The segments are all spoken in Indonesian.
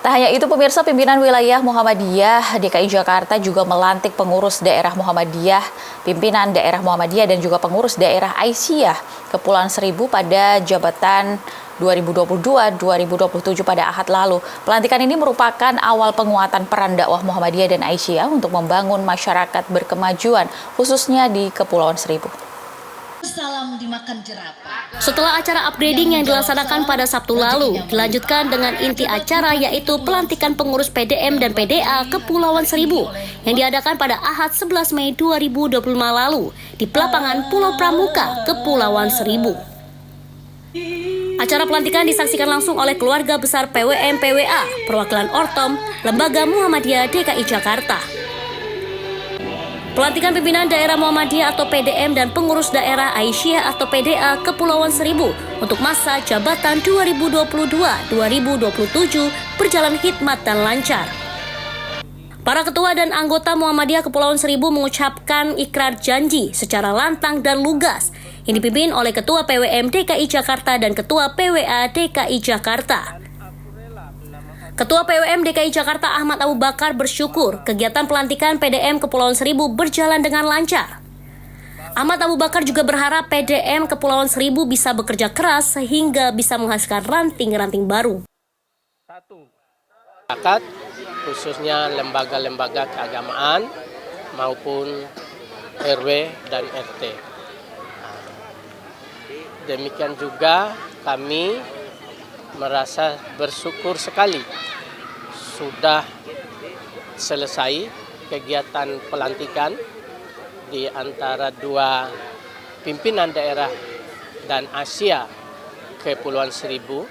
Tak hanya itu pemirsa, pimpinan wilayah Muhammadiyah DKI Jakarta juga melantik pengurus daerah Muhammadiyah, pimpinan daerah Muhammadiyah dan juga pengurus daerah Aisyah Kepulauan Seribu pada jabatan 2022-2027 pada Ahad lalu. Pelantikan ini merupakan awal penguatan peran dakwah Muhammadiyah dan Aisyah untuk membangun masyarakat berkemajuan, khususnya di Kepulauan Seribu. Salam dimakan jerapah. Setelah acara upgrading yang dilaksanakan pada Sabtu lalu, dilanjutkan dengan inti acara yaitu pelantikan pengurus PDM dan PDA Kepulauan Seribu yang diadakan pada Ahad 11 Mei 2025 lalu di Pelapangan Pulau Pramuka, Kepulauan Seribu. Acara pelantikan disaksikan langsung oleh keluarga besar PWM-PWA, perwakilan Ortom, Lembaga Muhammadiyah DKI Jakarta. Pelantikan pimpinan daerah Muhammadiyah atau PDM dan pengurus daerah Aisyah atau PDA Kepulauan Seribu untuk masa jabatan 2022-2027 berjalan hikmat dan lancar. Para ketua dan anggota Muhammadiyah Kepulauan Seribu mengucapkan ikrar janji secara lantang dan lugas yang dipimpin oleh Ketua PWM DKI Jakarta dan Ketua PWA DKI Jakarta. Ketua PWM DKI Jakarta Ahmad Abu Bakar bersyukur kegiatan pelantikan PDM Kepulauan Seribu berjalan dengan lancar. Ahmad Abu Bakar juga berharap PDM Kepulauan Seribu bisa bekerja keras sehingga bisa menghasilkan ranting-ranting baru. Masyarakat, khususnya lembaga-lembaga keagamaan maupun RW dan RT. Demikian juga kami merasa bersyukur sekali sudah selesai kegiatan pelantikan di antara dua pimpinan daerah dan Asia Kepulauan Seribu,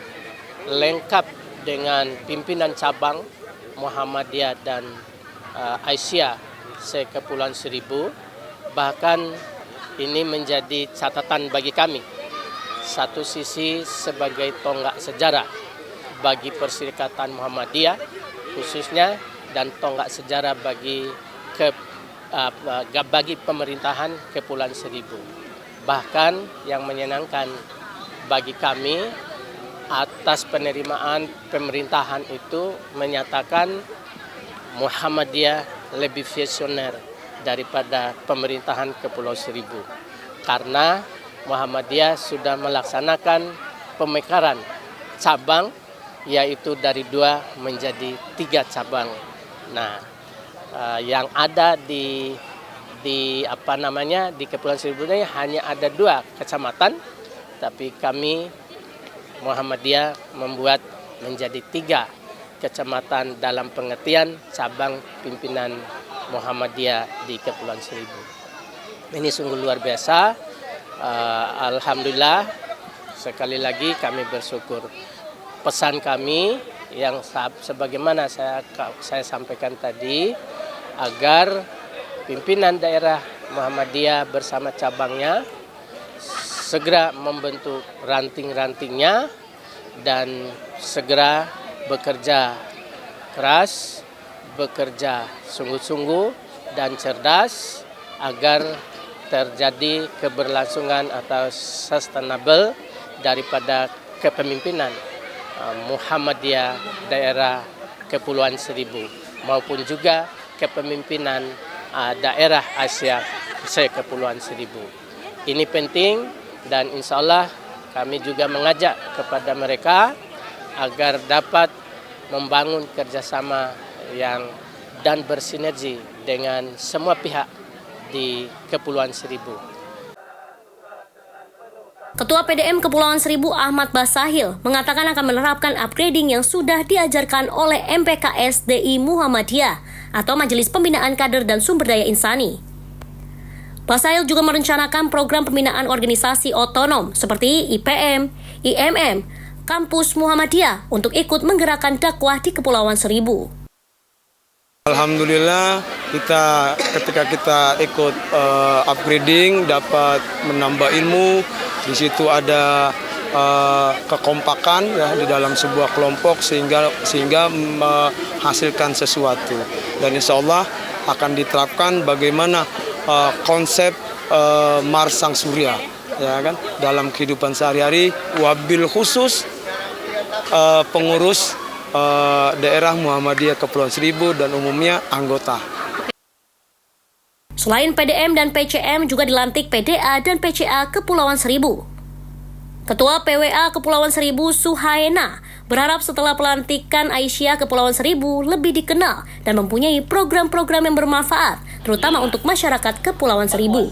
lengkap dengan pimpinan cabang Muhammadiyah dan Aisyah se-Kepulauan Seribu. Bahkan ini menjadi catatan bagi kami. Satu sisi sebagai tonggak sejarah bagi Perserikatan Muhammadiyah khususnya dan tonggak sejarah bagi pemerintahan Kepulauan Seribu. Bahkan yang menyenangkan bagi kami atas penerimaan pemerintahan itu menyatakan Muhammadiyah lebih visioner daripada pemerintahan Kepulauan Seribu karena Muhammadiyah sudah melaksanakan pemekaran cabang yaitu dari 2 menjadi 3 cabang. Nah, yang ada di Kepulauan Seribu ini hanya ada 2 kecamatan, tapi kami Muhammadiyah membuat menjadi 3 kecamatan dalam pengertian cabang pimpinan Muhammadiyah di Kepulauan Seribu. Ini sungguh luar biasa. Alhamdulillah, sekali lagi kami bersyukur. Pesan kami yang sebagaimana saya sampaikan tadi, agar pimpinan daerah Muhammadiyah bersama cabangnya segera membentuk ranting-rantingnya dan segera bekerja keras, bekerja sungguh-sungguh dan cerdas agar terjadi keberlangsungan atau sustainable daripada kepemimpinan Muhammadiyah daerah Kepulauan Seribu maupun juga kepemimpinan daerah Asia se-Kepulauan Seribu. Ini penting dan insya Allah kami juga mengajak kepada mereka agar dapat membangun kerjasama dan bersinergi dengan semua pihak di Kepulauan Seribu. Ketua PDM Kepulauan Seribu Ahmad Basahil mengatakan akan menerapkan upgrading yang sudah diajarkan oleh MPKSDI Muhammadiyah atau Majelis Pembinaan Kader dan Sumber Daya Insani. Basahil juga merencanakan program pembinaan organisasi otonom seperti IPM, IMM, Kampus Muhammadiyah untuk ikut menggerakkan dakwah di Kepulauan Seribu. Alhamdulillah ketika kita ikut upgrading dapat menambah ilmu. Di situ ada kekompakan ya di dalam sebuah kelompok sehingga menghasilkan sesuatu. Dan insya Allah akan diterapkan bagaimana konsep Mars Sang Surya ya kan dalam kehidupan sehari-hari, wabil khusus pengurus daerah Muhammadiyah Kepulauan Seribu dan umumnya anggota. Selain PDM dan PCM juga dilantik PDA dan PCA Kepulauan Seribu. Ketua PWA Kepulauan Seribu Suhaena berharap setelah pelantikan Aisyah Kepulauan Seribu lebih dikenal dan mempunyai program-program yang bermanfaat, terutama untuk masyarakat Kepulauan Seribu.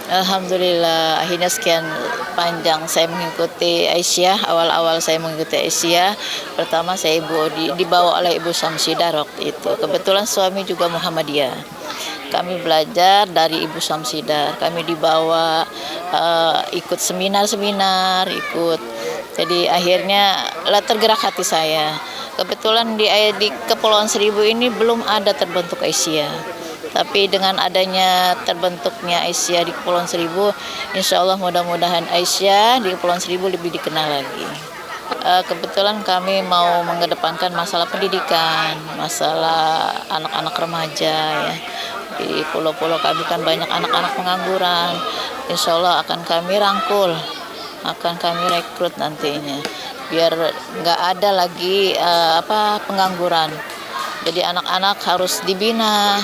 Alhamdulillah, akhirnya sekian panjang saya mengikuti Aisyah. Awal-awal saya mengikuti Aisyah, pertama saya dibawa oleh Ibu Samsidah waktu itu. Kebetulan suami juga Muhammadiyah. Kami belajar dari Ibu Samsidah. Kami dibawa ikut seminar-seminar, Jadi akhirnya tergerak hati saya. Kebetulan di Kepulauan Seribu ini belum ada terbentuk Aisyah. Tapi dengan adanya terbentuknya Aisyah di Kepulauan Seribu, insya Allah mudah-mudahan Aisyah di Kepulauan Seribu lebih dikenal lagi. Kebetulan kami mau mengedepankan masalah pendidikan, masalah anak-anak remaja ya. Di pulau-pulau kami kan banyak anak-anak pengangguran. Insya Allah akan kami rangkul, akan kami rekrut nantinya, biar nggak ada lagi pengangguran. Jadi anak-anak harus dibina.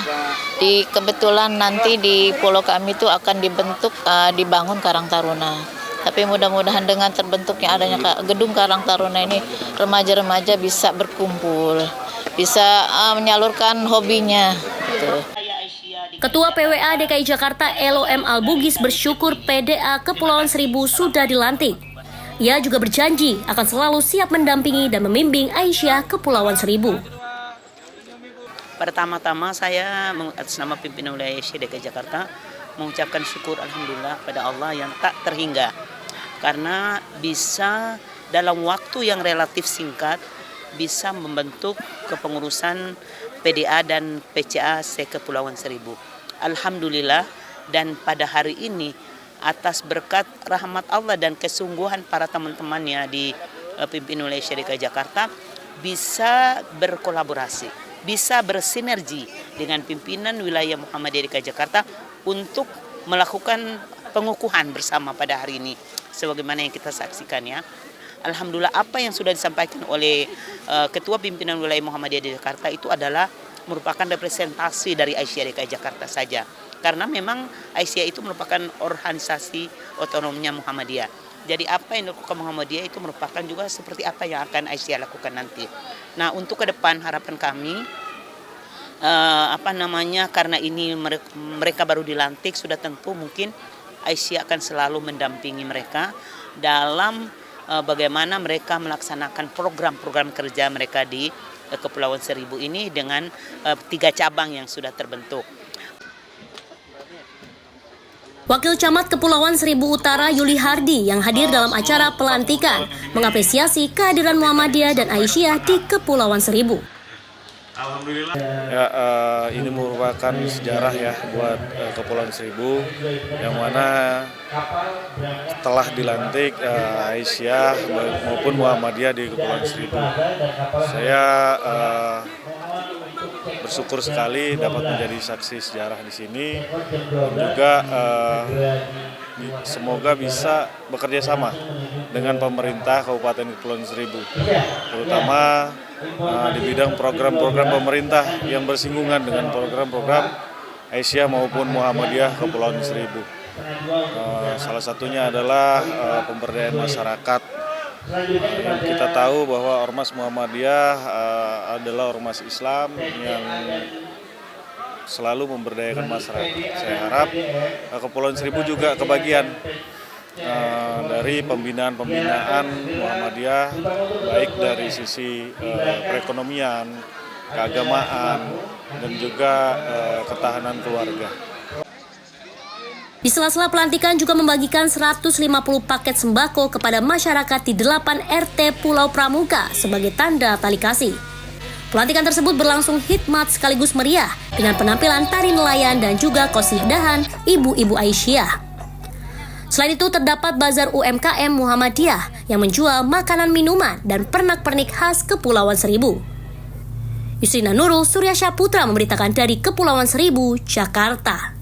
Kebetulan nanti di pulau kami itu akan dibangun Karang Taruna. Tapi mudah-mudahan dengan terbentuknya adanya gedung Karang Taruna ini, remaja-remaja bisa berkumpul, bisa menyalurkan hobinya. Gitu. Ketua PWA DKI Jakarta Elo M. Al-Bugis bersyukur PDA Kepulauan Seribu sudah dilantik. Ia juga berjanji akan selalu siap mendampingi dan membimbing Aisyah Kepulauan Seribu. Pertama-tama saya atas nama pimpinan wilayah Aisyah DKI Jakarta mengucapkan syukur alhamdulillah pada Allah yang tak terhingga, karena bisa dalam waktu yang relatif singkat bisa membentuk kepengurusan PDA dan PCA se-Kepulauan Seribu. Alhamdulillah, dan pada hari ini atas berkat rahmat Allah dan kesungguhan para teman-temannya di pimpinan wilayah Aisyah DKI Jakarta bisa berkolaborasi, bisa bersinergi dengan pimpinan wilayah Muhammadiyah DKI Jakarta untuk melakukan pengukuhan bersama pada hari ini. Sebagaimana yang kita saksikan ya. Alhamdulillah, apa yang sudah disampaikan oleh Ketua Pimpinan Wilayah Muhammadiyah di Jakarta itu adalah merupakan representasi dari Aisyah DKI Jakarta saja. Karena memang Aisyah itu merupakan organisasi otonomnya Muhammadiyah. Jadi apa yang dilakukan Muhammadiyah itu merupakan juga seperti apa yang akan Aisyah lakukan nanti. Nah, untuk ke depan harapan kami karena ini mereka baru dilantik, sudah tentu mungkin Aisyah akan selalu mendampingi mereka dalam bagaimana mereka melaksanakan program-program kerja mereka di Kepulauan Seribu ini dengan 3 cabang yang sudah terbentuk. Wakil Camat Kepulauan Seribu Utara Yuli Hardi yang hadir dalam acara pelantikan mengapresiasi kehadiran Muhammadiyah dan Aisyah di Kepulauan Seribu. Alhamdulillah. Ya, ini merupakan sejarah ya buat Kepulauan Seribu, yang mana telah dilantik Aisyah maupun Muhammadiyah di Kepulauan Seribu. Saya bersyukur sekali dapat menjadi saksi sejarah di sini, dan juga semoga bisa bekerja sama dengan pemerintah Kabupaten Kepulauan Seribu, terutama di bidang program-program pemerintah yang bersinggungan dengan program-program Aisyah maupun Muhammadiyah Kepulauan Seribu. Salah satunya adalah pemberdayaan masyarakat. Yang kita tahu bahwa Ormas Muhammadiyah adalah ormas Islam yang selalu memberdayakan masyarakat. Saya harap Kepulauan Seribu juga kebagian dari pembinaan Muhammadiyah, baik dari sisi perekonomian, keagamaan, dan juga ketahanan keluarga. Di sela-sela pelantikan juga membagikan 150 paket sembako kepada masyarakat di 8 RT Pulau Pramuka sebagai tanda tali kasih. Pelantikan tersebut berlangsung hikmat sekaligus meriah dengan penampilan tari nelayan dan juga qasidahan ibu-ibu Aisyah. Selain itu terdapat bazar UMKM Muhammadiyah yang menjual makanan minuman dan pernak-pernik khas Kepulauan Seribu. Yusrina Nurul, Surya Syaputra memberitakan dari Kepulauan Seribu, Jakarta.